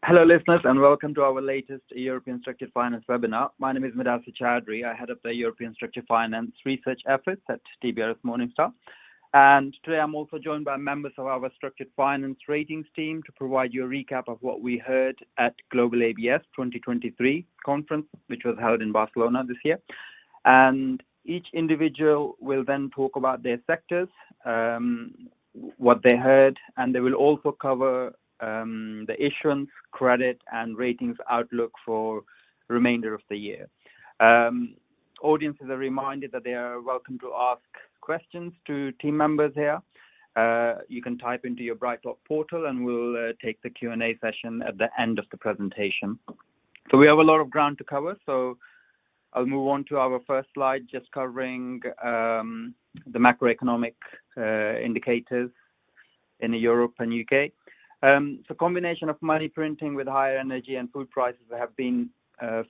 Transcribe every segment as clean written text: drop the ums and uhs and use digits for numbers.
Hello, listeners, and welcome to our latest European Structured Finance webinar. My name is Mudasar Chaudhry. I head up the European Structured Finance research efforts at DBRS Morningstar. And today I'm also joined by members of our Structured Finance ratings team to provide you a recap of what we heard at Global ABS 2023 conference, which was held in Barcelona this year. And each individual will then talk about their sectors, what they heard, and they will also cover the issuance, credit, and ratings outlook for the remainder of the year. Audiences are reminded that they are welcome to ask questions to team members here. You can type into your BrightTalk portal and we'll take the Q&A session at the end of the presentation. So we have a lot of ground to cover, so I'll move on to our first slide, just covering the macroeconomic indicators in Europe and UK. So combination of money printing with higher energy and food prices have been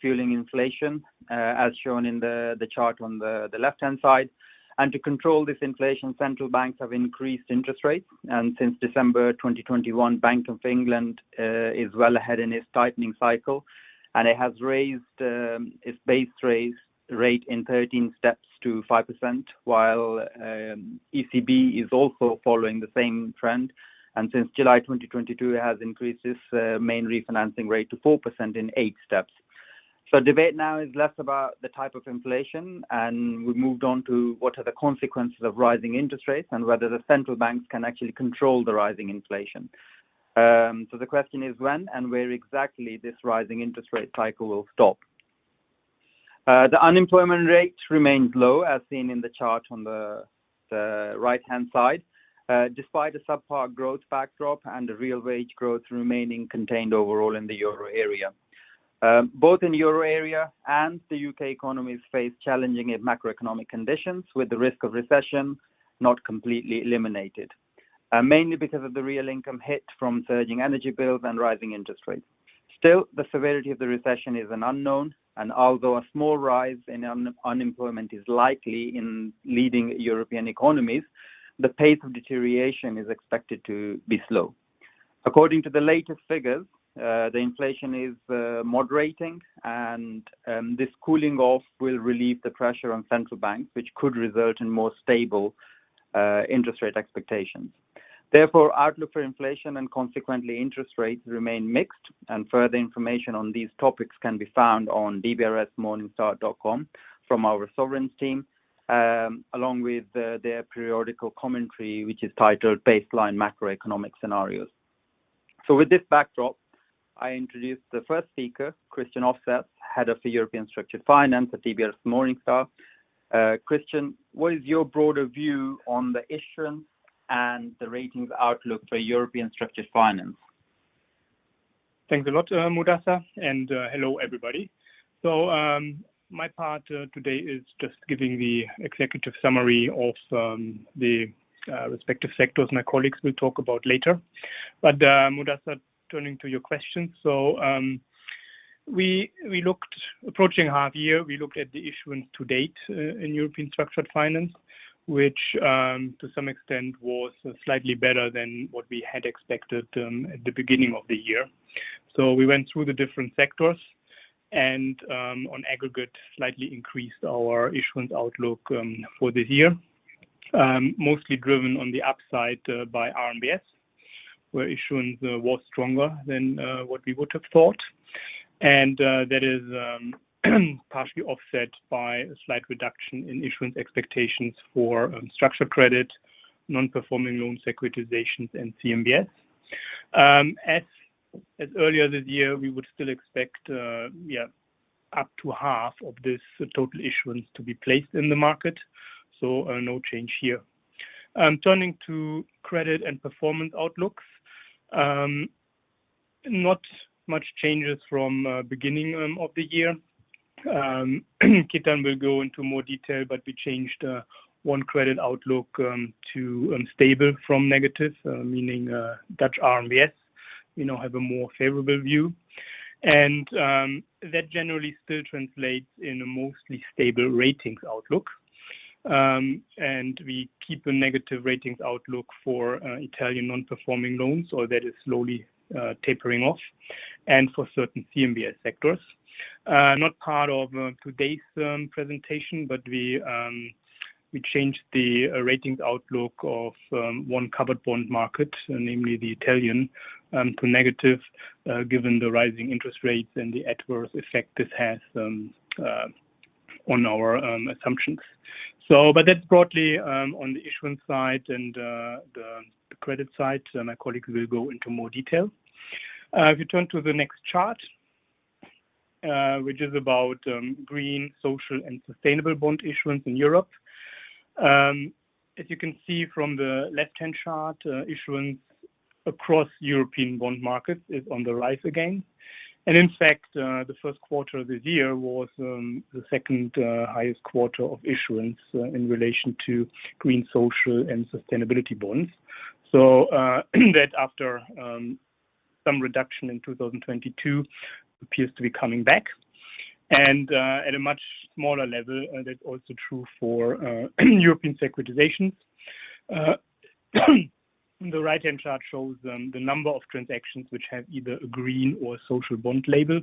fueling inflation, as shown in the chart on the left-hand side. And to control this inflation, central banks have increased interest rates. And since December 2021, Bank of England is well ahead in its tightening cycle, and it has raised its base rate in 13 steps to 5%, while ECB is also following the same trend. And since July 2022, it has increased its main refinancing rate to 4% in 8 steps. So debate now is less about the type of inflation, and we moved on to what are the consequences of rising interest rates and whether the central banks can actually control the rising inflation. So the question is when and where exactly this rising interest rate cycle will stop. The unemployment rate remains low, as seen in the chart on the right-hand side, despite a subpar growth backdrop and the real wage growth remaining contained overall in the euro area. Both in euro area and the UK economies face challenging macroeconomic conditions, with the risk of recession not completely eliminated, mainly because of the real income hit from surging energy bills and rising interest rates. Still, the severity of the recession is an unknown, and although a small rise in unemployment is likely in leading European economies, the pace of deterioration is expected to be slow. According to the latest figures, the inflation is moderating, and this cooling off will relieve the pressure on central banks, which could result in more stable interest rate expectations. Therefore, outlook for inflation and consequently interest rates remain mixed, and further information on these topics can be found on dbrsmorningstar.com from our sovereigns team, along with their periodical commentary, which is titled Baseline Macroeconomic Scenarios. So with this backdrop, I introduce the first speaker, Christian Offset, Head of the European Structured Finance at DBRS Morningstar. Christian, what is your broader view on the issuance and the ratings outlook for European Structured Finance? Thanks a lot, Mudasar, and hello, everybody. So my part today is just giving the executive summary of the respective sectors my colleagues will talk about later. But Mudasar, turning to your questions. So we looked, approaching half year, we looked at the issuance to date in European Structured Finance, which to some extent was slightly better than what we had expected at the beginning of the year. So we went through the different sectors and on aggregate slightly increased our issuance outlook for this year, mostly driven on the upside by RMBS, where issuance was stronger than what we would have thought. And that is partially offset by a slight reduction in issuance expectations for structured credit, non-performing loan securitizations, and CMBS. As earlier this year, we would still expect up to half of this total issuance to be placed in the market, so no change here. Turning to credit and performance outlooks, not much changes from beginning of the year. Kitan will go into more detail, but we changed one credit outlook to stable from negative, meaning Dutch RMBS. We now have a more favorable view. And that generally still translates in a mostly stable ratings outlook. And we keep a negative ratings outlook for Italian non-performing loans, or that is slowly tapering off. and for certain CMBS sectors. Not part of today's presentation, but we changed the ratings outlook of one covered bond market, namely the Italian, to negative, given the rising interest rates and the adverse effect this has on our assumptions. So, but that's broadly on the issuance side and the credit side. My colleagues will go into more detail. If you turn to the next chart, which is about green, social, and sustainable bond issuance in Europe. As you can see from the left-hand chart, issuance across European bond markets is on the rise again. And in fact, the first quarter of this year was the second highest quarter of issuance in relation to green, social, and sustainability bonds. So that after some reduction in 2022 appears to be coming back. And at a much smaller level, that's also true for European securitizations. The right-hand chart shows the number of transactions which have either a green or social bond label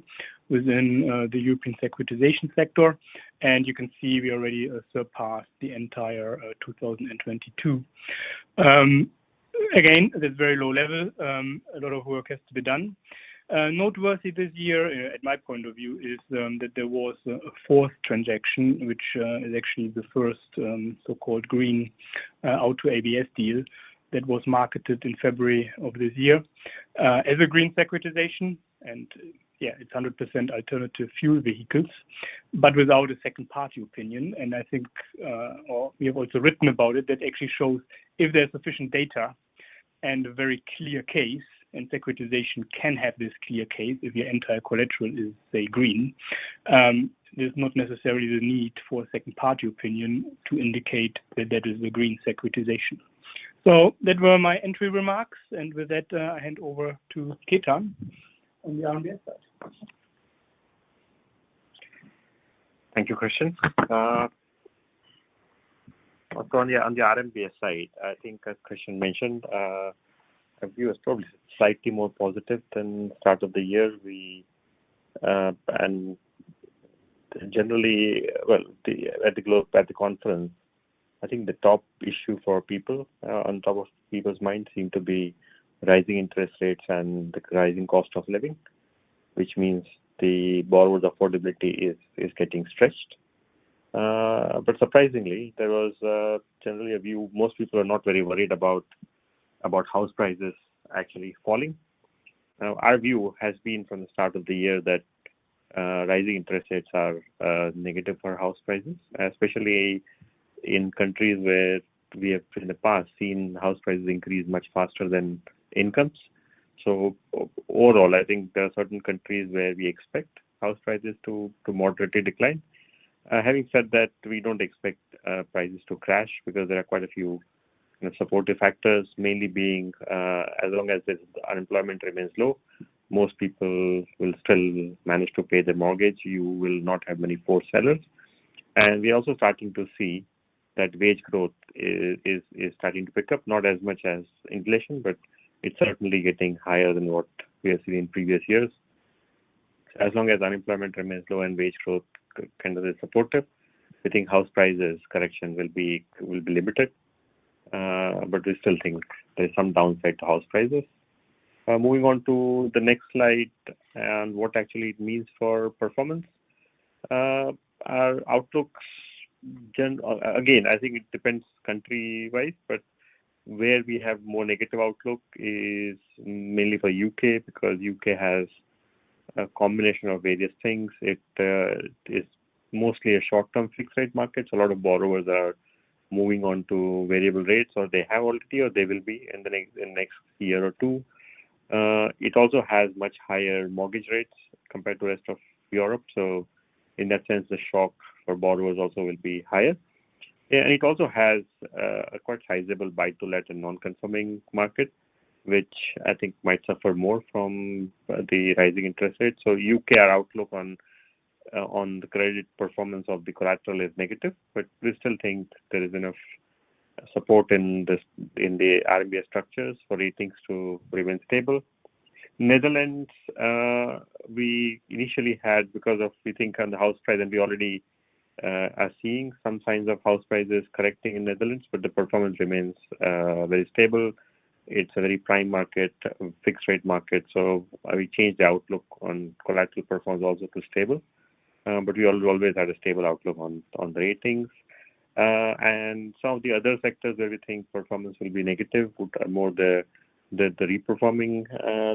within the European securitization sector. And you can see we already surpassed the entire 2022. Again, at this very low level, a lot of work has to be done. Noteworthy this year, at my point of view, is that there was a fourth transaction, which is actually the first so-called green auto ABS deal that was marketed in February of this year as a green securitization. And yeah, it's 100% alternative fuel vehicles, but without a second party opinion. And I think, or we have also written about it, that actually shows if there's sufficient data and a very clear case, and securitization can have this clear case if your entire collateral is, say, green, there's not necessarily the need for a second party opinion to indicate that that is a green securitization. So that were my entry remarks, and with that, I hand over to Ketan on the RMBS side. Thank you, Christian. Also on the RMBS side, I think as Christian mentioned, our view is probably slightly more positive than start of the year. We and generally, well, at the conference, I think the top issue for people on top of people's minds seem to be rising interest rates and the rising cost of living, which means the borrower's affordability is getting stretched. But surprisingly, there was generally a view. Most people are not very worried about house prices actually falling. Now, our view has been from the start of the year that rising interest rates are negative for house prices, especially in countries where we have in the past seen house prices increase much faster than incomes. So overall, I think there are certain countries where we expect house prices to moderately decline. Having said that, we don't expect prices to crash because there are quite a few supportive factors, mainly being as long as the unemployment remains low, most people will still manage to pay their mortgage. You will not have many forced sellers. And we're also starting to see that wage growth is starting to pick up, not as much as inflation, but it's certainly getting higher than what we have seen in previous years. As long as unemployment remains low and wage growth kind of is supportive, I think house prices correction will be limited. But we still think there's some downside to house prices. Moving on to the next slide and what actually it means for performance. Our outlooks, again, I think it depends country-wise, but where we have more negative outlook is mainly for UK, because UK has a combination of various things. It is mostly a short-term fixed rate market. So a lot of borrowers are moving on to variable rates, or they have already, or they will be in the next year or two. It also has much higher mortgage rates compared to the rest of Europe. So in that sense, the shock for borrowers also will be higher. And it also has a quite sizable buy-to-let and non-conforming market, which I think might suffer more from the rising interest rates. So UK, our outlook on the credit performance of the collateral is negative, but we still think there is enough support in the RMBS structures for ratings to remain stable. Netherlands, we initially had, because of, we think, on the house price, and we already are seeing some signs of house prices correcting in Netherlands, but the performance remains very stable. It's a very prime market, fixed rate market, so we changed the outlook on collateral performance also to stable. But we always had a stable outlook on the ratings. And some of the other sectors where we think performance will be negative are more the reperforming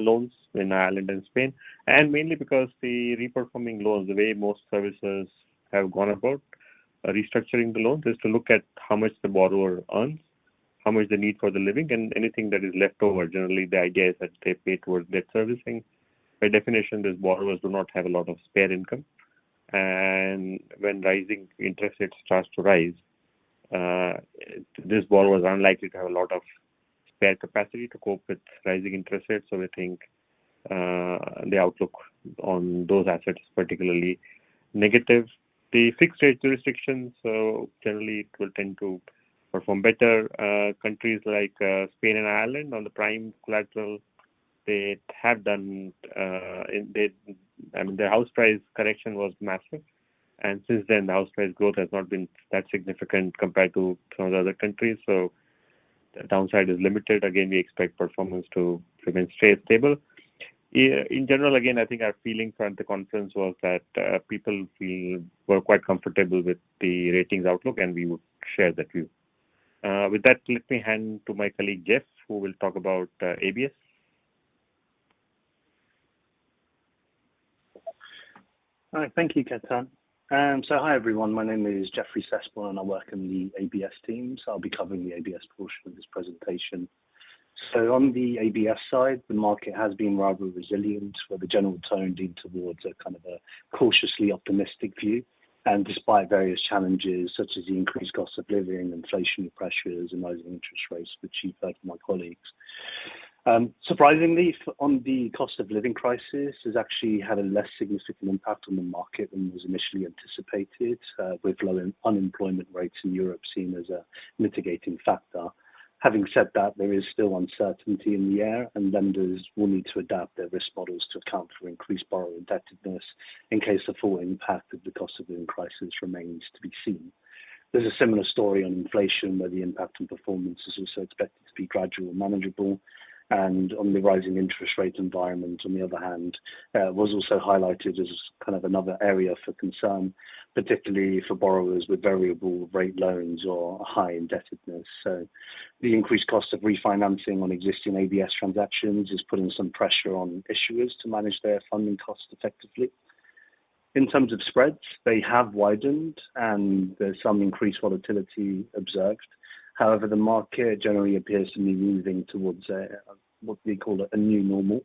loans in Ireland and Spain, and mainly because the reperforming loans, the way most services have gone about restructuring the loans, is to look at how much the borrower earns, how much they need for the living, and anything that is left over. Generally, the idea is that they pay towards debt servicing. By definition, these borrowers do not have a lot of spare income, and when rising interest rates starts to rise, these borrowers are unlikely to have a lot of spare capacity to cope with rising interest rates. So we think the outlook on those assets is particularly negative. The fixed rate jurisdictions, so generally it will tend to perform better. Countries like Spain and Ireland on the prime collateral, they have done, their house price correction was massive. And since then, the house price growth has not been that significant compared to some of the other countries. So the downside is limited. Again, we expect performance to remain stable. In general, again, I think our feeling at the conference was that people were quite comfortable with the ratings outlook, and we would share that view. With that, let me hand to my colleague Jeff, who will talk about ABS. Hi, thank you, Ketan. So hi everyone, my name is Jeffrey Sespel and I work in the ABS team, so I'll be covering the ABS portion of this presentation. So on the ABS side, the market has been rather resilient, where the general tone leaned towards a kind of a cautiously optimistic view. And despite various challenges such as the increased cost of living, inflationary pressures and rising interest rates, which you've heard from my colleagues. Surprisingly, on the cost of living crisis, has actually had a less significant impact on the market than was initially anticipated, with low unemployment rates in Europe seen as a mitigating factor. Having said that, there is still uncertainty in the air, and lenders will need to adapt their risk models to account for increased borrower indebtedness in case the full impact of the cost of living crisis remains to be seen. There's a similar story on inflation, where the impact on performance is also expected to be gradual and manageable. And on the rising interest rate environment, on the other hand, was also highlighted as kind of another area for concern, particularly for borrowers with variable rate loans or high indebtedness. So the increased cost of refinancing on existing ABS transactions is putting some pressure on issuers to manage their funding costs effectively. In terms of spreads, they have widened and there's some increased volatility observed. However, the market generally appears to be moving towards what we call a new normal.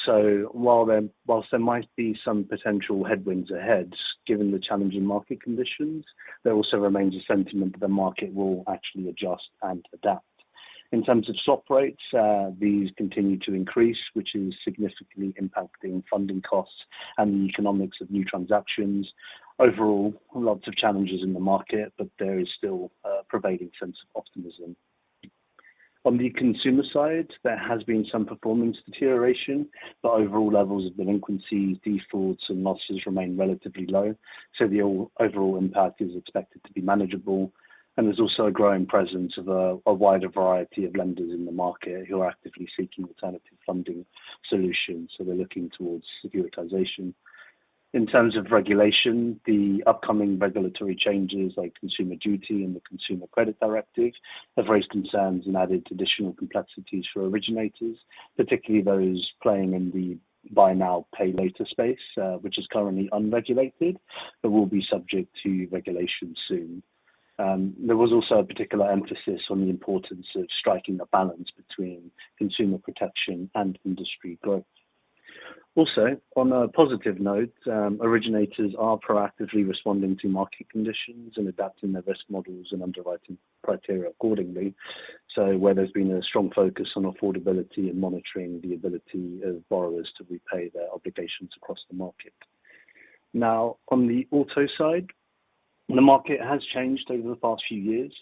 So whilst there might be some potential headwinds ahead, given the challenging market conditions, there also remains a sentiment that the market will actually adjust and adapt. In terms of swap rates, these continue to increase, which is significantly impacting funding costs and the economics of new transactions. Overall, lots of challenges in the market, but there is still a prevailing sense of optimism. On the consumer side, there has been some performance deterioration, but overall levels of delinquencies, defaults, and losses remain relatively low, so the overall impact is expected to be manageable. And there's also a growing presence of a wider variety of lenders in the market who are actively seeking alternative funding solutions, so they're looking towards securitization. In terms of regulation, the upcoming regulatory changes like Consumer Duty and the Consumer Credit Directive have raised concerns and added additional complexities for originators, particularly those playing in the buy now, pay later space, which is currently unregulated, but will be subject to regulation soon. There was also a particular emphasis on the importance of striking a balance between consumer protection and industry growth. Also, on a positive note, originators are proactively responding to market conditions and adapting their risk models and underwriting criteria accordingly. So where there's been a strong focus on affordability and monitoring the ability of borrowers to repay their obligations across the market. Now, on the auto side, the market has changed over the past few years.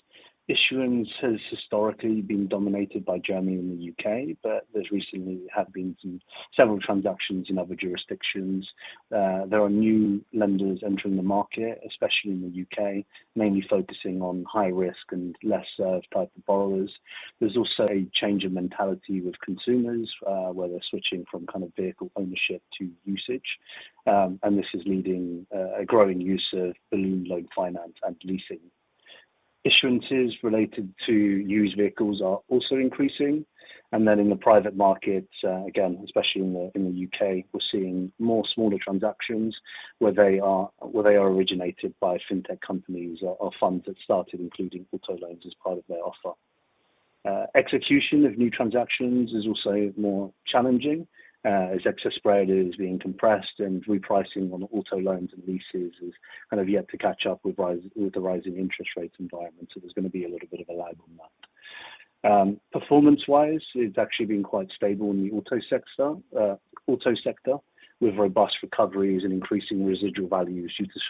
Issuance has historically been dominated by Germany and the UK, but there's recently have been several transactions in other jurisdictions. There are new lenders entering the market, especially in the UK, mainly focusing on high risk and less served type of borrowers. There's also a change in mentality with consumers, where they're switching from kind of vehicle ownership to usage. And this is leading a growing use of balloon loan finance and leasing. Issuances related to used vehicles are also increasing, and then in the private market, again, especially in the UK, we're seeing more smaller transactions where they are originated by fintech companies or funds that started including auto loans as part of their offer. Execution of new transactions is also more challenging, as excess spread is being compressed and repricing on auto loans and leases is kind of yet to catch up with the rising interest rate environment. So there's going to be a little bit of a lag on that. Performance-wise, it's actually been quite stable in the auto sector, with robust recoveries and increasing residual values due to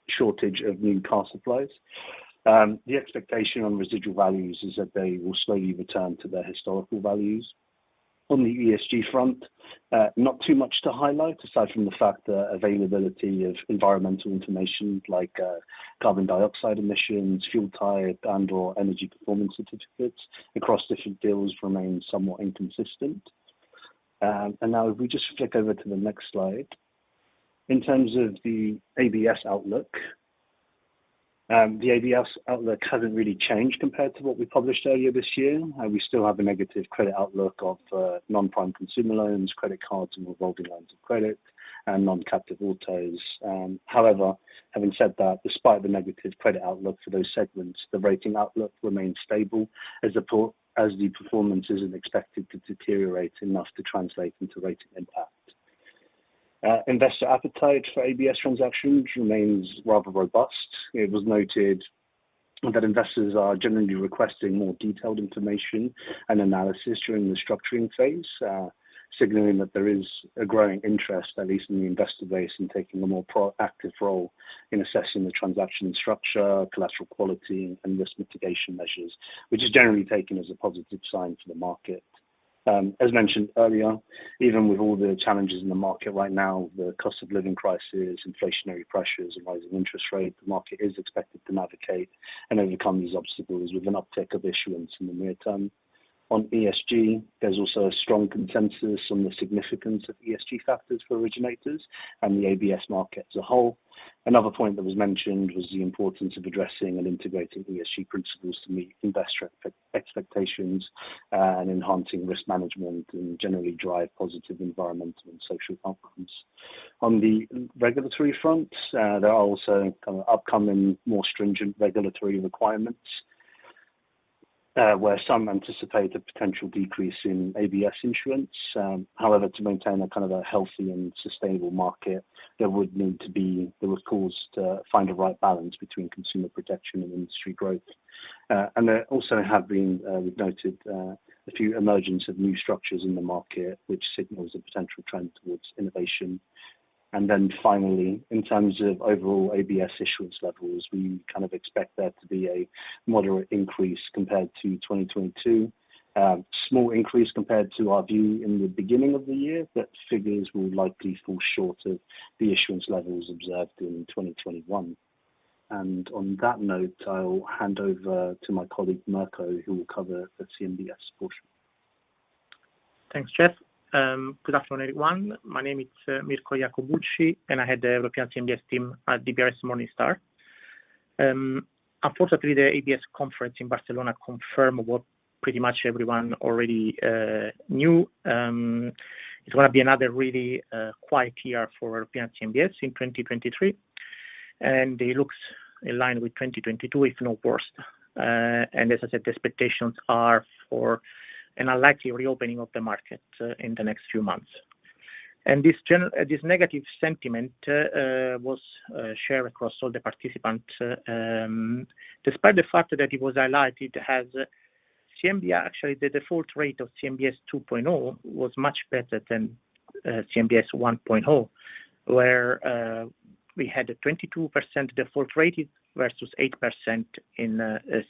shortage of new car supplies. The expectation on residual values is that they will slowly return to their historical values. On the ESG front, not too much to highlight, aside from the fact that availability of environmental information like carbon dioxide emissions, fuel type, and/or energy performance certificates across different deals remains somewhat inconsistent. And now if we just flick over to the next slide. In terms of the ABS outlook, the ABS outlook hasn't really changed compared to what we published earlier this year. We still have a negative credit outlook of non-prime consumer loans, credit cards and revolving lines of credit, and non-captive autos. However, having said that, despite the negative credit outlook for those segments, the rating outlook remains stable as the performance isn't expected to deteriorate enough to translate into rating impact. Investor appetite for ABS transactions remains rather robust. It was noted that investors are generally requesting more detailed information and analysis during the structuring phase, signaling that there is a growing interest, at least in the investor base, in taking a more proactive role in assessing the transaction structure, collateral quality, and risk mitigation measures, which is generally taken as a positive sign for the market. As mentioned earlier, even with all the challenges in the market right now, the cost of living crisis, inflationary pressures, and rising interest rates, the market is expected to navigate and overcome these obstacles with an uptick of issuance in the near term. On ESG, there's also a strong consensus on the significance of ESG factors for originators and the ABS market as a whole. Another point that was mentioned was the importance of addressing and integrating ESG principles to meet investor expectations and enhancing risk management and generally drive positive environmental and social outcomes. On the regulatory front, there are also kind of upcoming more stringent regulatory requirements, where some anticipate a potential decrease in ABS issuance. However, to maintain a kind of a healthy and sustainable market, there would cause to find a right balance between consumer protection and industry growth. And there also have been, we've noted, a few emergence of new structures in the market, which signals a potential trend towards innovation. And then finally, in terms of overall ABS issuance levels, we kind of expect there to be a moderate increase compared to 2022. Small increase compared to our view in the beginning of the year, but figures will likely fall short of the issuance levels observed in 2021. And on that note, I'll hand over to my colleague Mirko, who will cover the CMBS portion. Thanks, Jeff. Good afternoon, everyone. My name is Mirko Iacobucci, and I head the European CMBS team at DBRS Morningstar. Unfortunately, the ABS conference in Barcelona confirmed what pretty much everyone already knew. It's going to be another really quiet year for European CMBS in 2023, and it looks in line with 2022, if not worse. And as I said, the expectations are for an unlikely reopening of the market in the next few months. And this negative sentiment was shared across all the participants, despite the fact that it was highlighted as CMBS, actually the default rate of CMBS 2.0 was much better than CMBS 1.0, where we had a 22% default rate versus 8% in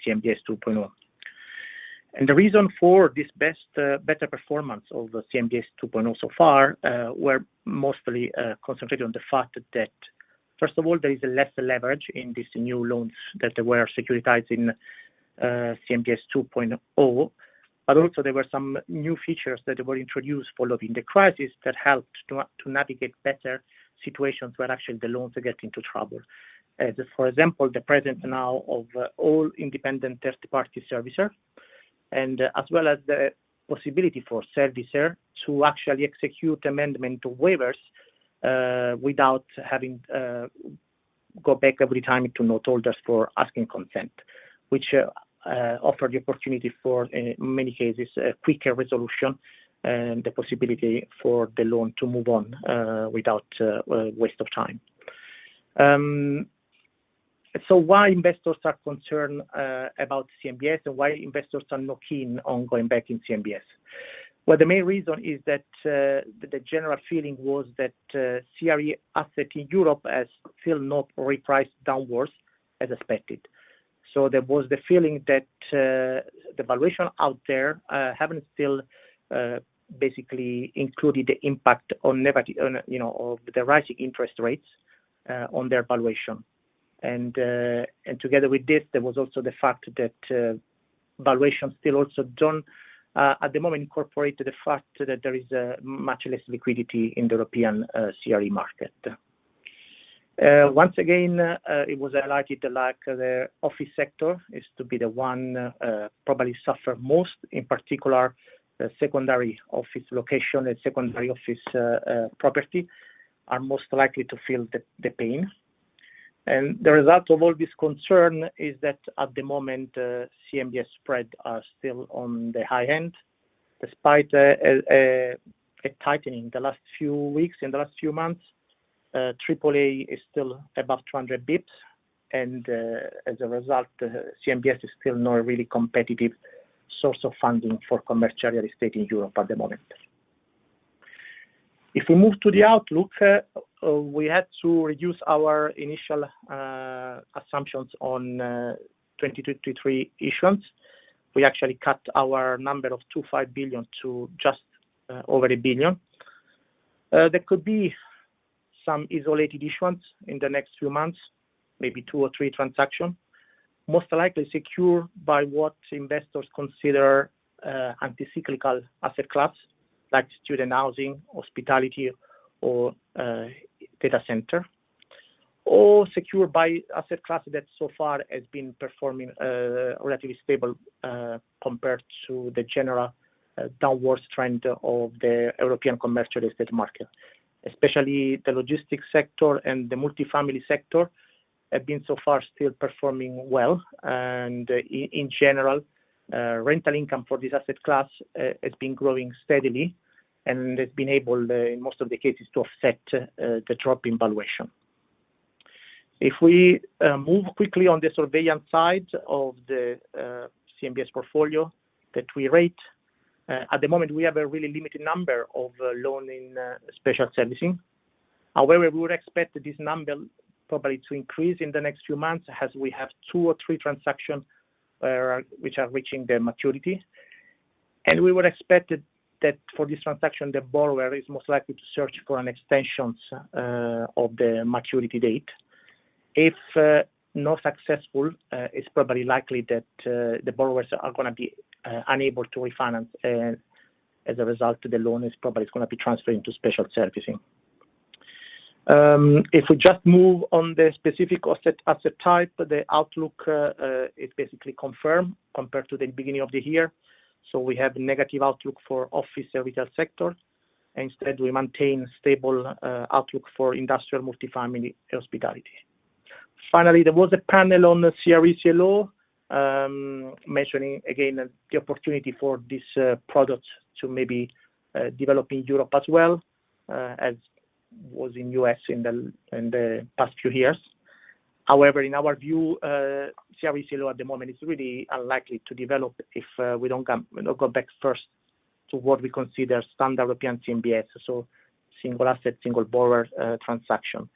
CMBS 2.0. And the reason for this better performance of the CMBS 2.0 so far were mostly concentrated on the fact that, first of all, there is a less leverage in these new loans that were securitized in CMBS 2.0, but also there were some new features that were introduced following the crisis that helped to navigate better situations where actually the loans get into trouble. As, for example, the presence now of all independent third-party servicer, and as well as the possibility for servicer to actually execute amendment waivers without having go back every time to note holders for asking consent, which offer the opportunity for, in many cases, a quicker resolution and the possibility for the loan to move on without waste of time. So why investors are concerned about CMBS and why investors are not keen on going back in CMBS? Well, the main reason is that the general feeling was that CRE asset in Europe has still not repriced downwards as expected. So there was the feeling that the valuation out there haven't still basically included the impact on negative, of the rising interest rates on their valuation. And together with this, there was also the fact that valuations still also don't, at the moment, incorporate the fact that there is much less liquidity in the European CRE market. Once again, it was highlighted like the office sector is to be the one probably suffer most, in particular, the secondary office location and secondary office property are most likely to feel the pain. And the result of all this concern is that at the moment, CMBS spread are still on the high end, despite a tightening the last few weeks, in the last few months. AAA is still above 200 bips, and as a result, CMBS is still not a really competitive source of funding for commercial real estate in Europe at the moment. If we move to the outlook, we had to reduce our initial assumptions on 2023 issuance. We actually cut our number of 2.5 billion to just over 1 billion. There could be some isolated issuance in the next few months, maybe 2 or 3 transactions, most likely secured by what investors consider anti-cyclical asset class, like student housing, hospitality, or data center, or secured by asset class that so far has been performing relatively stable compared to the general downward trend of the European commercial real estate market. Especially the logistics sector and the multifamily sector have been so far still performing well. And in general, rental income for this asset class has been growing steadily and has been able, in most of the cases, to offset the drop in valuation. If we move quickly on the surveillance side of the CMBS portfolio that we rate, at the moment we have a really limited number of loans in special servicing. However, we would expect this number probably to increase in the next few months as we have 2 or 3 transactions which are reaching their maturity. And we would expect that for this transaction, the borrower is most likely to search for an extension of the maturity date. If not successful, it's probably likely that the borrowers are going to be unable to refinance, and as a result, the loan is probably going to be transferred into special servicing. If we just move on the specific asset type, the outlook is basically confirmed compared to the beginning of the year. So we have a negative outlook for office and retail sector. Instead, we maintain stable outlook for industrial, multifamily, hospitality. Finally, there was a panel on the CRE CLO mentioning again the opportunity for this product to maybe develop in Europe as well, as was in US in the past few years. However, in our view, CRE CLO at the moment is really unlikely to develop if we don't go back first to what we consider standard European CMBS, so single asset, single borrower transaction.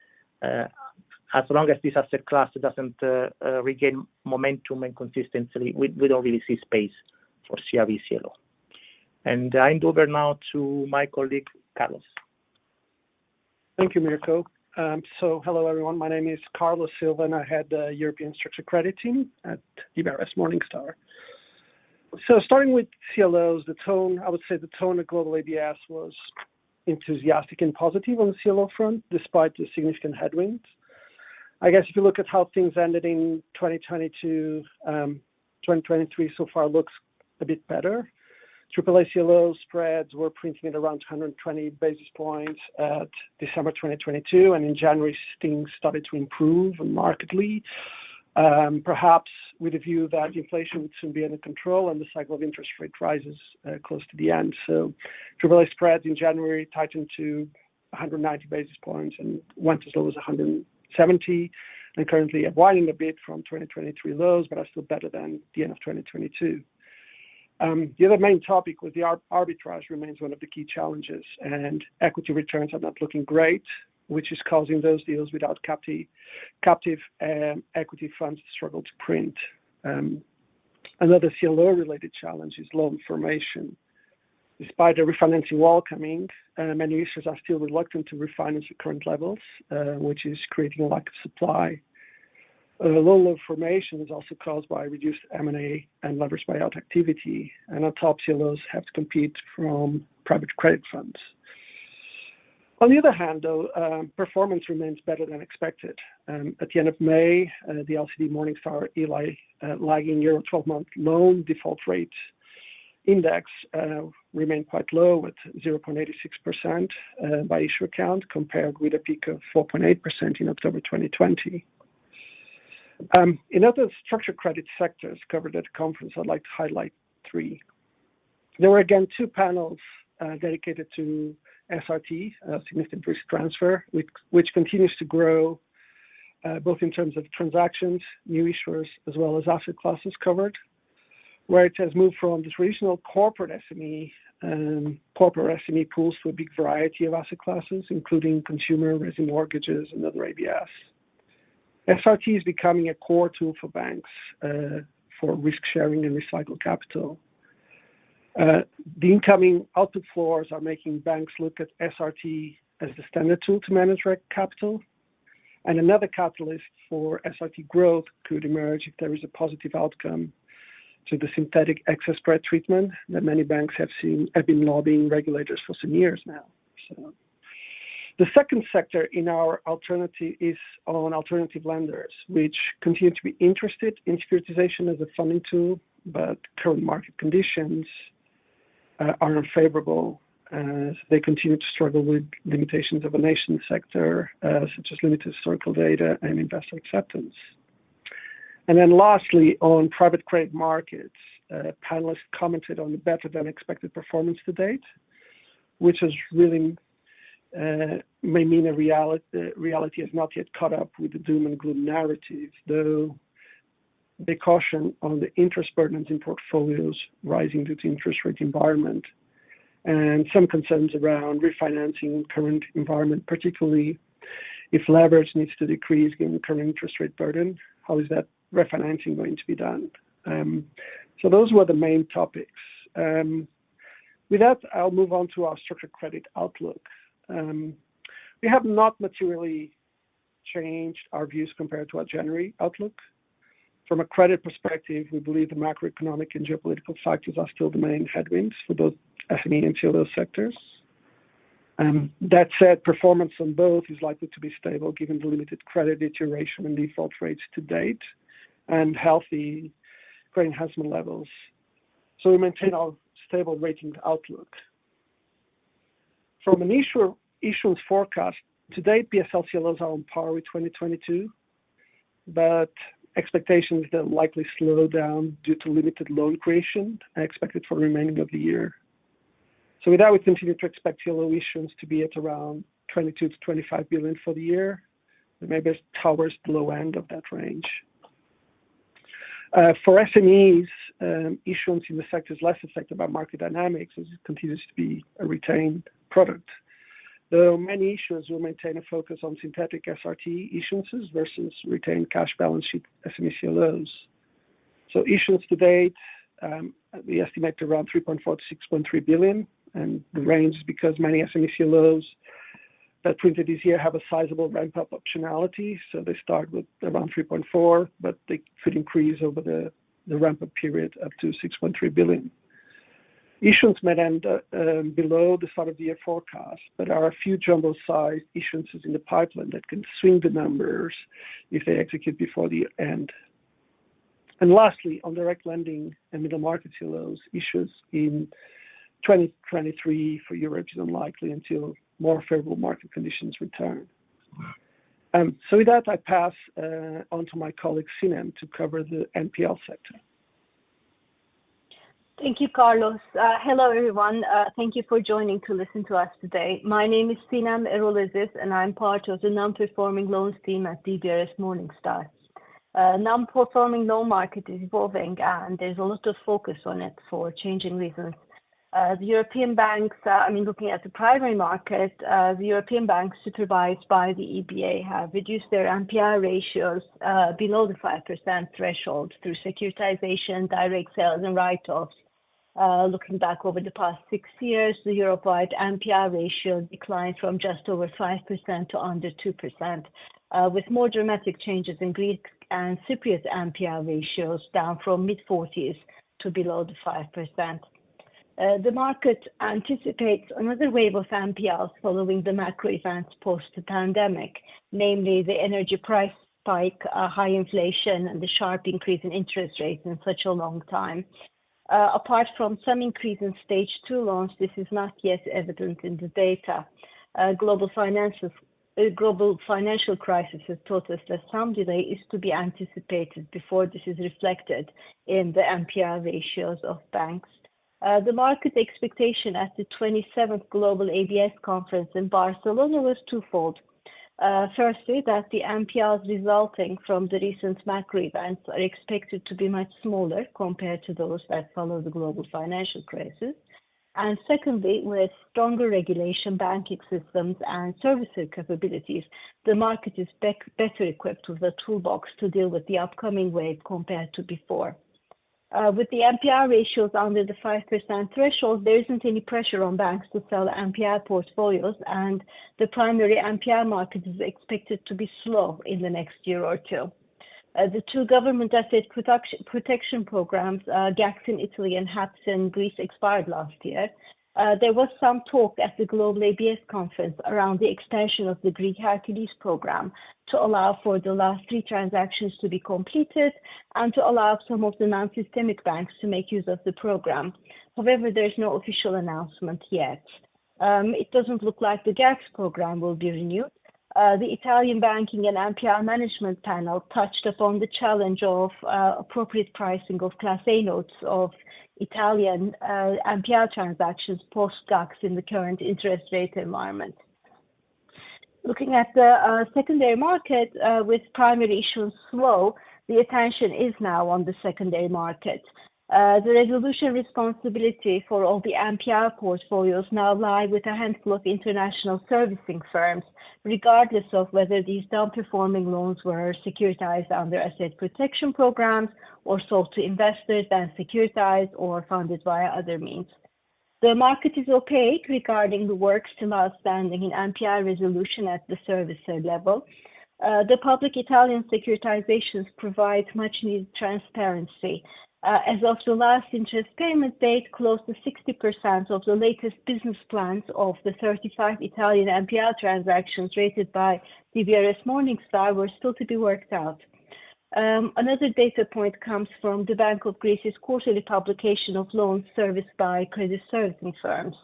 as long as this asset class doesn't regain momentum and consistency, we don't really see space for CRE CLO. And I hand over now to my colleague, Carlos. Thank you, Mirko. So hello, everyone. My name is Carlos Silva, and I head the European Structured Credit team at DBRS Morningstar. So starting with CLOs, I would say the tone of global ABS was enthusiastic and positive on the CLO front, despite the significant headwinds. I guess if you look at how things ended in 2022, 2023 so far looks a bit better. AAA CLO spreads were printing at around 120 basis points at December 2022, and in January, things started to improve markedly, perhaps with a view that inflation would soon be under control and the cycle of interest rate rises close to the end. So AAA spreads in January tightened to 190 basis points and went as low as 170, and currently have widened a bit from 2023 lows, but are still better than the end of 2022. The other main topic was the arbitrage remains one of the key challenges, and equity returns are not looking great, which is causing those deals without captive equity funds to struggle to print. Another CLO-related challenge is loan formation. Despite the refinancing wall coming, many issuers are still reluctant to refinance at current levels, which is creating a lack of supply. Low loan formation is also caused by reduced M&A and leveraged buyout activity, and on top, CLOs have to compete from private credit funds. On the other hand, though, performance remains better than expected. At the end of May, the LCD Morningstar ELI lagging Euro 12-month loan default rate index remained quite low at 0.86% by issue account, compared with a peak of 4.8% in October 2020. In other structured credit sectors covered at the conference, I'd like to highlight three. There were again two panels dedicated to SRT, significant risk transfer, which continues to grow both in terms of transactions, new issuers, as well as asset classes covered, where it has moved from the traditional corporate SME pools to a big variety of asset classes, including consumer, resi mortgages, and other ABS. SRT is becoming a core tool for banks for risk sharing and recycled capital. The incoming output floors are making banks look at SRT as the standard tool to manage capital. And another catalyst for SRT growth could emerge if there is a positive outcome to the synthetic excess spread treatment that many banks have been lobbying regulators for some years now. So, the second sector in our alternative is on alternative lenders, which continue to be interested in securitization as a funding tool, but current market conditions are unfavorable as they continue to struggle with limitations of a nascent sector, such as limited historical data and investor acceptance. And then lastly, on private credit markets, panelists commented on the better than expected performance to date, which is really may mean reality has not yet caught up with the doom and gloom narrative, though they caution on the interest burdens in portfolios rising due to interest rate environment and some concerns around refinancing current environment, particularly if leverage needs to decrease given the current interest rate burden. How is that refinancing going to be done? So those were the main topics. With that, I'll move on to our structured credit outlook. We have not materially changed our views compared to our January outlook. From a credit perspective, we believe the macroeconomic and geopolitical factors are still the main headwinds for both SME and CLO sectors. That said, performance on both is likely to be stable given the limited credit deterioration and default rates to date and healthy credit enhancement levels. So we maintain our stable rating outlook. From an issuance forecast, to date, PSL CLOs are on par with 2022, but expectations that likely slow down due to limited loan creation are expected for the remaining of the year. So with that, we continue to expect CLO issuance to be at around 22 to 25 billion for the year, and maybe towards the low end of that range. For SMEs, issuance in the sector is less affected by market dynamics as it continues to be a retained product. though many issuers will maintain a focus on synthetic SRT issuances versus retained cash balance sheet SME CLOs. So issuance to date, we estimate around 3.4 to 6.3 billion, and the range is because many SME CLOs that printed this year have a sizable ramp-up optionality. So they start with around 3.4, but they could increase over the ramp-up period up to 6.3 billion. Issuance may end below the start of the year forecast, but there are a few jumbo-sized issuances in the pipeline that can swing the numbers if they execute before the end. And lastly, on direct lending and middle market CLOs, issues in 2023 for Europe is unlikely until more favorable market conditions return. So with that, I pass on to my colleague Sinem to cover the NPL sector. Thank you, Carlos. Hello, everyone. Thank you for joining to listen to us today. My name is Sinem Erolaziz, and I'm part of the non-performing loans team at DBRS Morningstar. Non-performing loan market is evolving, and there's a lot of focus on it for changing reasons. The European banks, looking at the primary market, the European banks supervised by the EBA have reduced their NPL ratios below the 5% threshold through securitization, direct sales, and write-offs. Looking back over the past 6 years, the Europe-wide NPL ratio declined from just over 5% to under 2%, with more dramatic changes in Greek and Cypriot NPL ratios down from mid-40s to below the 5%. The market anticipates another wave of NPLs following the macro events post the pandemic, namely the energy price spike, high inflation, and the sharp increase in interest rates in such a long time. Apart from some increase in stage 2 loans, this is not yet evident in the data. Global financial crisis has taught us that some delay is to be anticipated before this is reflected in the NPL ratios of banks. The market expectation at the 27th Global ABS Conference in Barcelona was twofold. Firstly, that the NPLs resulting from the recent macro events are expected to be much smaller compared to those that follow the global financial crisis. And secondly, with stronger regulation, banking systems, and servicer capabilities, the market is better equipped with a toolbox to deal with the upcoming wave compared to before. With the NPL ratios under the 5% threshold, there isn't any pressure on banks to sell NPL portfolios, and the primary NPL market is expected to be slow in the next year or two. The two government asset protection programs, GACS in Italy and HAPS in Greece, expired last year. There was some talk at the Global ABS conference around the extension of the Greek Hercules program to allow for the last 3 transactions to be completed and to allow some of the non-systemic banks to make use of the program. However, there's no official announcement yet. It doesn't look like the GACS program will be renewed. The Italian Banking and NPL Management Panel touched upon the challenge of appropriate pricing of Class A notes of Italian NPL transactions post-GACS in the current interest rate environment. Looking at the secondary market, with primary issuance slow, the attention is now on the secondary market. The resolution responsibility for all the NPL portfolios now lie with a handful of international servicing firms, regardless of whether these non-performing loans were securitized under asset protection programs or sold to investors, then securitized or funded via other means. The market is opaque regarding the work still outstanding in NPL resolution at the servicer level. The public Italian securitizations provide much-needed transparency. As of the last interest payment date, close to 60% of the latest business plans of the 35 Italian NPL transactions rated by DBRS Morningstar were still to be worked out. Another data point comes from the Bank of Greece's quarterly publication of loans serviced by credit servicing firms.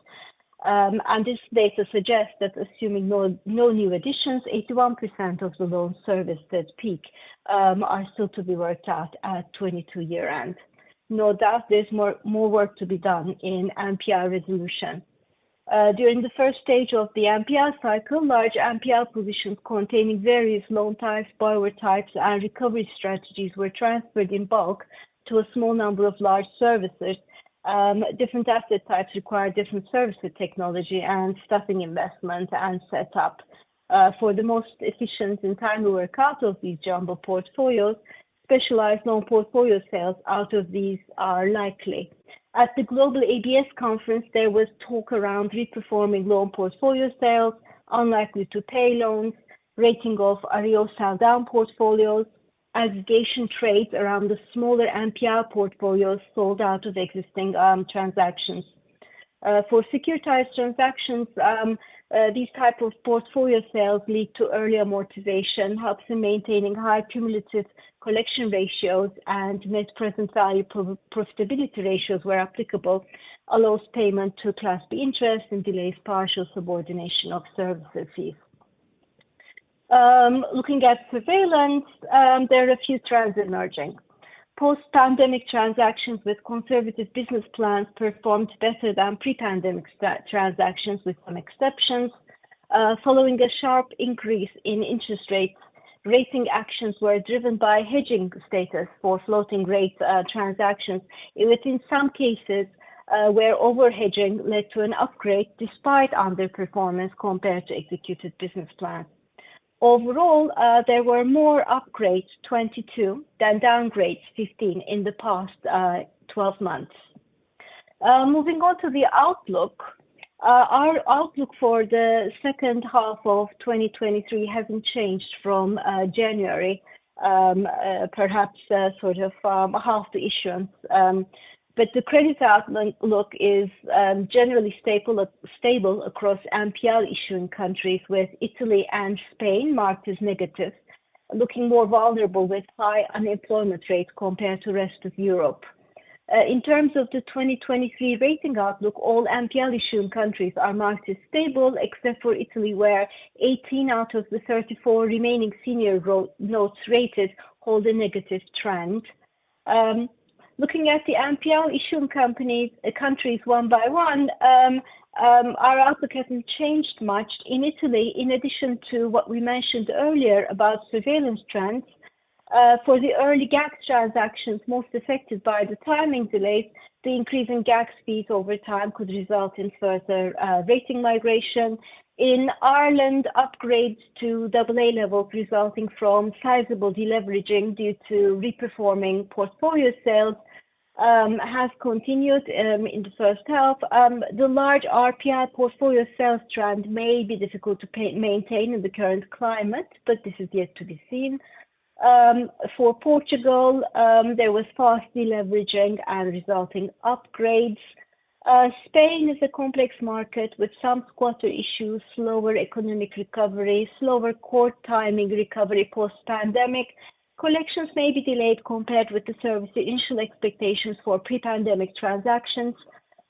And this data suggests that assuming no new additions, 81% of the loans serviced at peak are still to be worked out at 22 year end. No doubt there's more work to be done in NPL resolution. During the first stage of the NPL cycle, large NPL positions containing various loan types, borrower types, and recovery strategies were transferred in bulk to a small number of large servicers, Different asset types require different services, technology, and staffing investment and setup. For the most efficient and timely workout of these jumbo portfolios, specialized loan portfolio sales out of these are likely. At the Global ABS conference, there was talk around reperforming loan portfolio sales, unlikely to pay loans, rating of REO sell-down portfolios, aggregation trades around the smaller NPL portfolios sold out of existing transactions. For securitized transactions, these type of portfolio sales lead to early amortization, helps in maintaining high cumulative collection ratios and net present value profitability ratios where applicable, allows payment to Class B interest and delays partial subordination of services fees. Looking at surveillance, there are a few trends emerging. Post-pandemic transactions with conservative business plans performed better than pre-pandemic transactions with some exceptions. Following a sharp increase in interest rates, rating actions were driven by hedging status for floating rate transactions, within some cases where over-hedging led to an upgrade despite underperformance compared to executed business plans. Overall, there were more upgrades, 22, than downgrades, 15, in the past 12 months. Moving on to the outlook, our outlook for the second half of 2023 hasn't changed from January, perhaps sort of half the issuance. But the credit outlook is generally stable across NPL issuing countries, with Italy and Spain marked as negative, looking more vulnerable with high unemployment rates compared to the rest of Europe. In terms of the 2023 rating outlook, all NPL issuing countries are marked as stable, except for Italy, where 18 out of the 34 remaining senior notes rated hold a negative trend. Looking at the NPL issuing countries one by one, our outlook hasn't changed much. In Italy, in addition to what we mentioned earlier about surveillance trends, for the early GACS transactions most affected by the timing delays, the increase in GACS fees over time could result in further rating migration. In Ireland, upgrades to AA levels resulting from sizable deleveraging due to reperforming portfolio sales has continued in the first half. The large RPI portfolio sales trend may be difficult to maintain in the current climate, but this is yet to be seen. For Portugal, there was fast deleveraging and resulting upgrades. Spain is a complex market with some squatter issues, slower economic recovery, slower court timing recovery post-pandemic. Collections may be delayed compared with the service initial expectations for pre-pandemic transactions.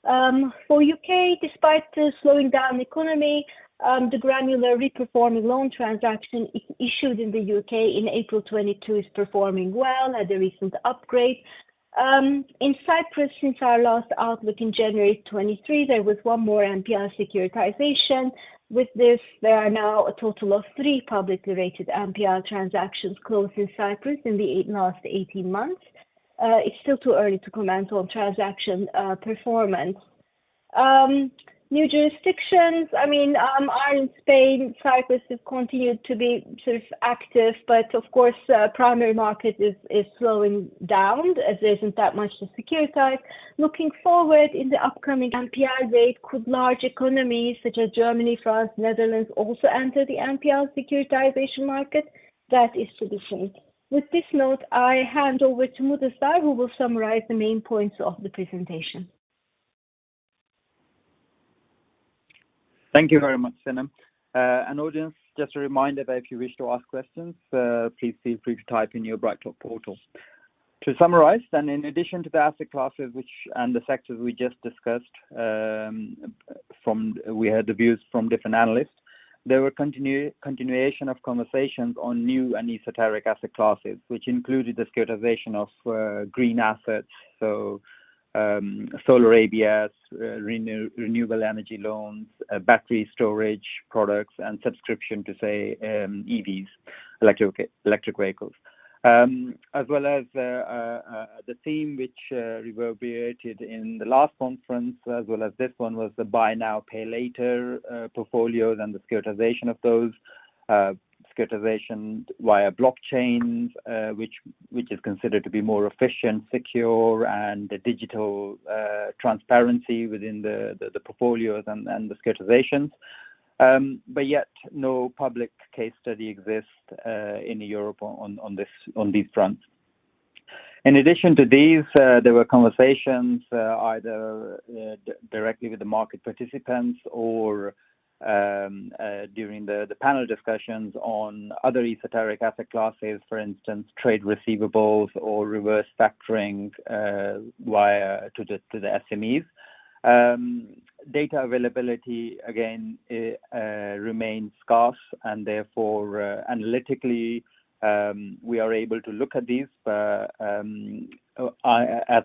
For UK, despite the slowing down economy, the granular reperforming loan transaction issued in the UK in April 22 is performing well at a recent upgrade. In Cyprus, since our last outlook in January 23, there was one more NPL securitization. With this, there are now a total of 3 publicly rated NPL transactions closed in Cyprus in the last 18 months. It's still too early to comment on transaction performance. New jurisdictions, Ireland, Spain, Cyprus have continued to be sort of active, but of course, primary market is slowing down as there isn't that much to securitize. Looking forward in the upcoming NPL rate, could large economies such as Germany, France, Netherlands also enter the NPL securitization market? That is to be seen. With this note, I hand over to Mudasar, who will summarize the main points of the presentation. Thank you very much, Sinem. An audience, just a reminder that if you wish to ask questions, please feel free to type in your BrightTalk portal. To summarize, then, in addition to the asset classes and the sectors we just discussed, we had the views from different analysts. There were continuation of conversations on new and esoteric asset classes, which included the securitization of green assets, so solar ABS, renewable energy loans, battery storage products, and subscription to, say, EVs, electric vehicles. as well as the theme which reverberated in the last conference, as well as this one, was the buy now, pay later portfolios and the securitization of those. Securitization via blockchains, which is considered to be more efficient, secure, and digital transparency within the portfolios and the securitizations. But yet, no public case study exists in Europe on these fronts. In addition to these, there were conversations either directly with the market participants or during the panel discussions on other esoteric asset classes, for instance, trade receivables or reverse factoring via to the SMEs. Data availability again remains scarce, and therefore analytically we are able to look at these as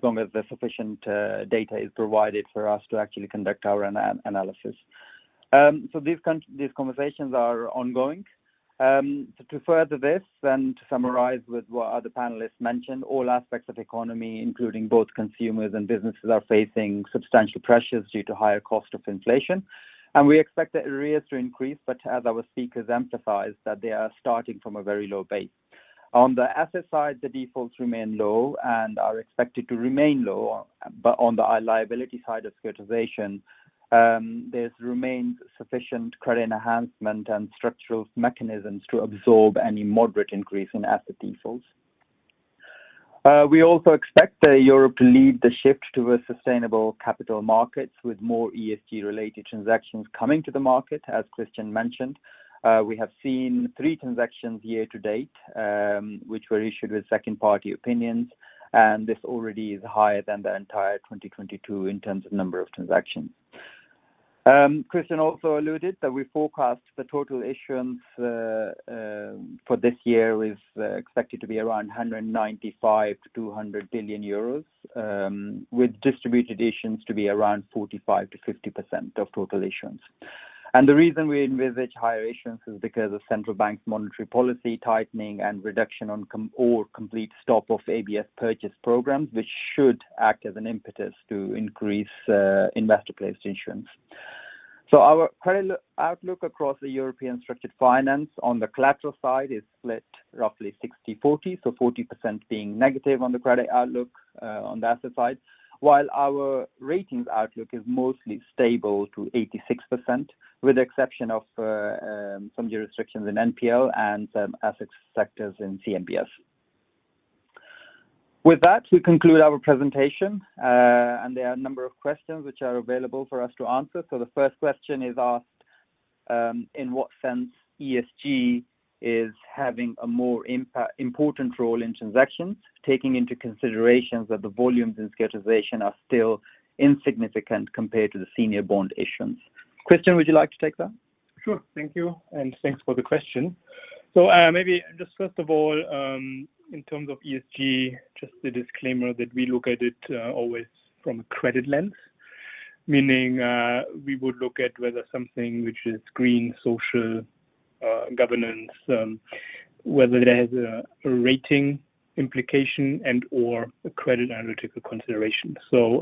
long as the sufficient data is provided for us to actually conduct our analysis. So these conversations are ongoing. To further this and to summarize with what other panelists mentioned, all aspects of economy, including both consumers and businesses, are facing substantial pressures due to higher cost of inflation. And we expect the arrears to increase, but as our speakers emphasized, that they are starting from a very low base. On the asset side, the defaults remain low and are expected to remain low, but on the liability side of securitization, there remains sufficient credit enhancement and structural mechanisms to absorb any moderate increase in asset defaults. We also expect Europe to lead the shift towards sustainable capital markets with more ESG-related transactions coming to the market, as Christian mentioned. We have seen 3 transactions year to date, which were issued with second-party opinions, and this already is higher than the entire 2022 in terms of number of transactions. Christian also alluded that we forecast the total issuance for this year is expected to be around 195 to 200 billion euros, with distributed issuance to be around 45 to 50% of total issuance. And the reason we envisage higher issuance is because of central bank's monetary policy tightening and reduction on complete stop of ABS purchase programs, which should act as an impetus to increase investor-placed issuance. So our credit outlook across the European structured finance on the collateral side is split roughly 60-40, so 40% being negative on the credit outlook on the asset side, while our ratings outlook is mostly stable to 86%, with the exception of some jurisdictions in NPL and some asset sectors in CMBS. With that, we conclude our presentation, and there are a number of questions which are available for us to answer. So the first question is asked, in what sense ESG is having a more important role in transactions, taking into considerations that the volumes in securitization are still insignificant compared to the senior bond issuance. Christian, would you like to take that? Sure, thank you, and thanks for the question. So maybe just first of all, in terms of ESG, just the disclaimer that we look at it always from a credit lens, meaning we would look at whether something which is green, social, governance, whether it has a rating implication and or a credit analytical consideration. So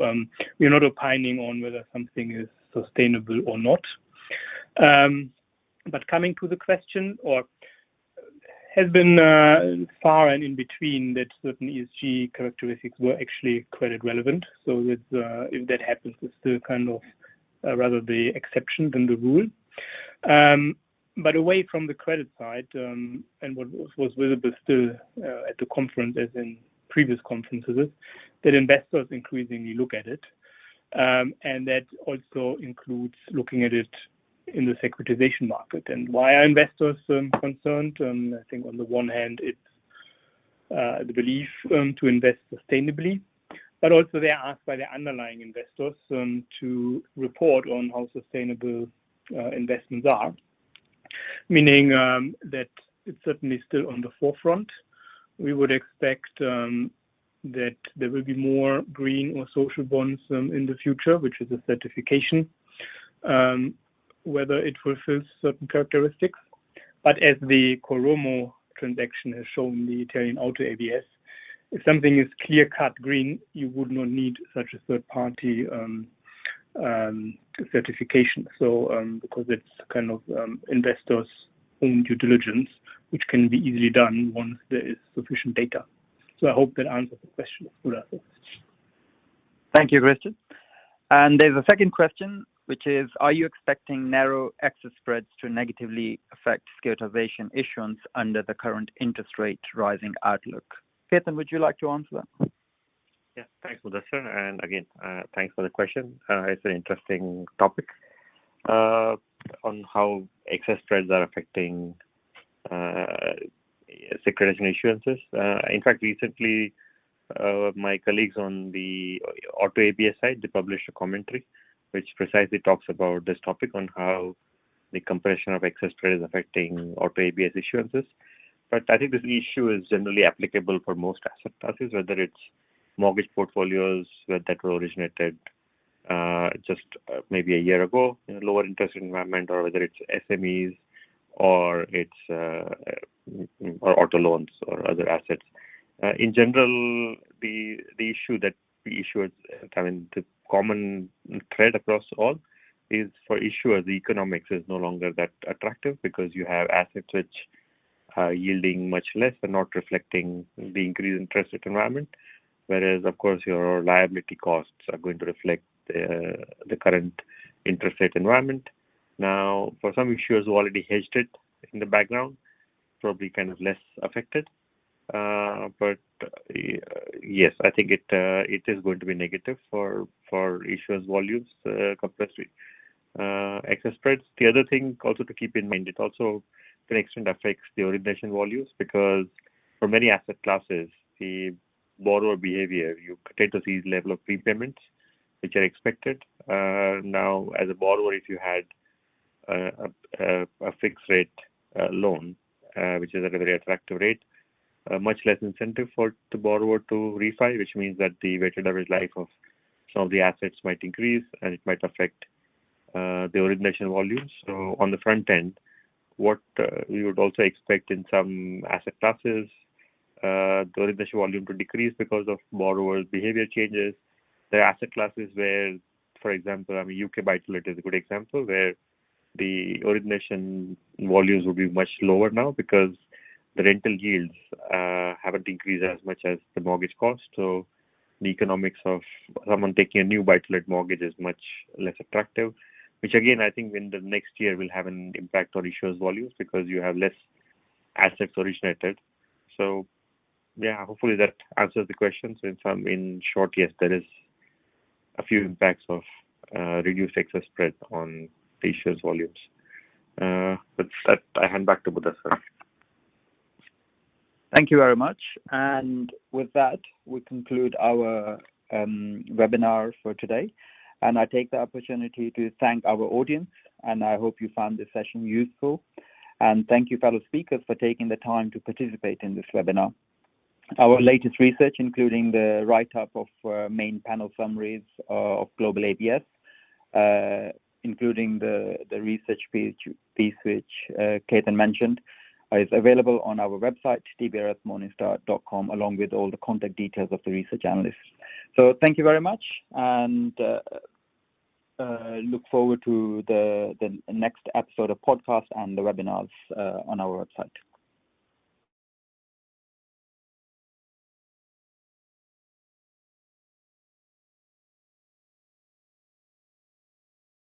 we're not opining on whether something is sustainable or not. But coming to the question, or has been far and in between that certain ESG characteristics were actually credit relevant. So that if that happens, it's still kind of rather the exception than the rule. But away from the credit side, and what was visible still at the conference as in previous conferences, that investors increasingly look at it. And that also includes looking at it in the securitization market. And why are investors concerned? I think on the one hand, it's the belief to invest sustainably, but also they're asked by the underlying investors to report on how sustainable investments are, meaning that it's certainly still on the forefront. We would expect that there will be more green or social bonds in the future, which is a certification, whether it fulfills certain characteristics. But as the Coromo transaction has shown the Italian auto ABS. If something is clear-cut green, you would not need such a third-party certification. So because it's kind of investors' own due diligence, which can be easily done once there is sufficient data. So I hope that answers the question. Thank you, Christian. And there's a second question, which is, are you expecting narrow excess spreads to negatively affect securitization issuance under the current interest rate rising outlook? Ketan, would you like to answer that? Yeah, thanks, Mudasar. And again, thanks for the question. It's an interesting topic on how excess spreads are affecting securitization issuances. In fact, recently, my colleagues on the auto ABS side, they published a commentary which precisely talks about this topic on how the compression of excess spread is affecting auto ABS issuances. But I think this issue is generally applicable for most asset classes, whether it's mortgage portfolios that were originated just maybe a year ago in a lower interest environment, or whether it's SMEs or it's or auto loans or other assets. In general, the issue that the issuers, the common thread across all is for issuers, the economics is no longer that attractive because you have assets which are yielding much less and not reflecting the increased interest rate environment. Whereas, of course, your liability costs are going to reflect the current interest rate environment. Now, for some issuers who already hedged it in the background, probably kind of less affected. But yes, I think it is going to be negative for issuers' volumes, compressed excess spreads. The other thing also to keep in mind, it also to an extent affects the origination volumes, because for many asset classes, the borrower behavior, you tend to see level of prepayments which are expected. Now, as a borrower, if you had a fixed rate loan, which is at a very attractive rate, much less incentive for the borrower to refi, which means that the weighted average life of some of the assets might increase and it might affect the origination volumes. So on the front end, what we would also expect in some asset classes, the origination volume to decrease because of borrowers' behavior changes. There are asset classes where, for example, UK buy-to-let is a good example, where the origination volumes will be much lower now because the rental yields haven't increased as much as the mortgage cost. So the economics of someone taking a new buy-to-let mortgage is much less attractive, which again, I think in the next year will have an impact on issuers' volumes because you have less assets originated. So yeah, hopefully that answers the question. So in short, yes, there is a few impacts of reduced excess spread on the issuers' volumes. But that I hand back to Mudasar. Thank you very much. And with that, we conclude our webinar for today. And I take the opportunity to thank our audience, and I hope you found this session useful. And thank you, fellow speakers, for taking the time to participate in this webinar. Our latest research, including the write-up of main panel summaries of global ABS, including the research piece which Ketan mentioned, is available on our website, dbrsmorningstar.com, along with all the contact details of the research analysts. So thank you very much, and look forward to the next episode of podcast and the webinars on our website.